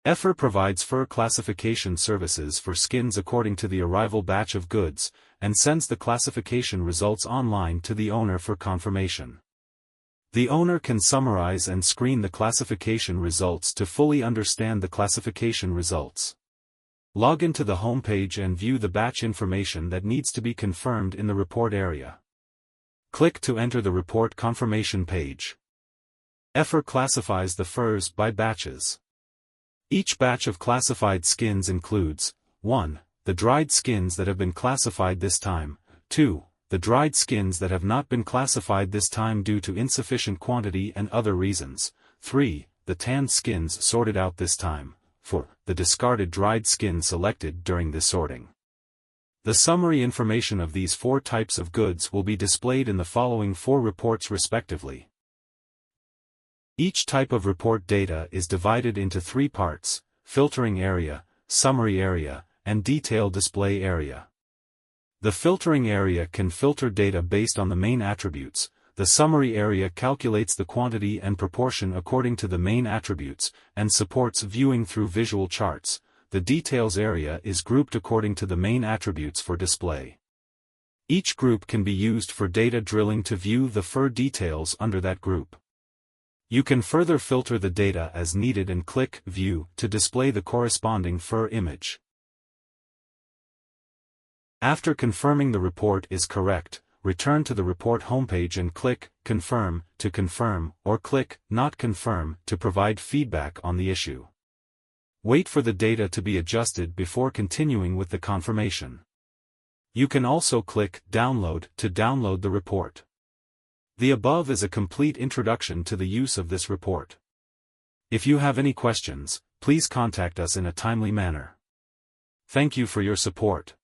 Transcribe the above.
EFR provides fur classification services for skins according to the arrival batch of goods, and sends the classification results online to the owner for confirmation. The owner can summarize and screen the classification results to fully understand the classification results. Log into the homepage and view the batch information that needs to be confirmed in the report area. Click to enter the report confirmation page. EFR classifies the furs by batches. Each batch of classified skins includes 1. The dried skins that have been classified this time, 2. The dried skins that have not been classified this time due to insufficient quantity and other reasons, 3. The tanned skins sorted out this time, 4. The discarded dried skin selected during this sorting. The summary information of these 4 types of goods will be displayed in the following 4 reports respectively. Each type of report data is divided into 3 parts: filtering area, summary area, and detail display area. The filtering area can filter data based on the main attributes, the summary area calculates the quantity and proportion according to the main attributes, and supports viewing through visual charts. The details area is grouped according to the main attributes for display. Each group can be used for data drilling to view the fur details under that group. You can further filter the data as needed and click View to display the corresponding fur image. After confirming the report is correct, return to the report homepage and click Confirm to confirm, or click Not confirm to provide feedback on the issue. Wait for the data to be adjusted before continuing with the confirmation. You can also click Download to download the report. The above is a complete introduction to the use of this report. If you have any questions, please contact us in a timely manner. Thank you for your support.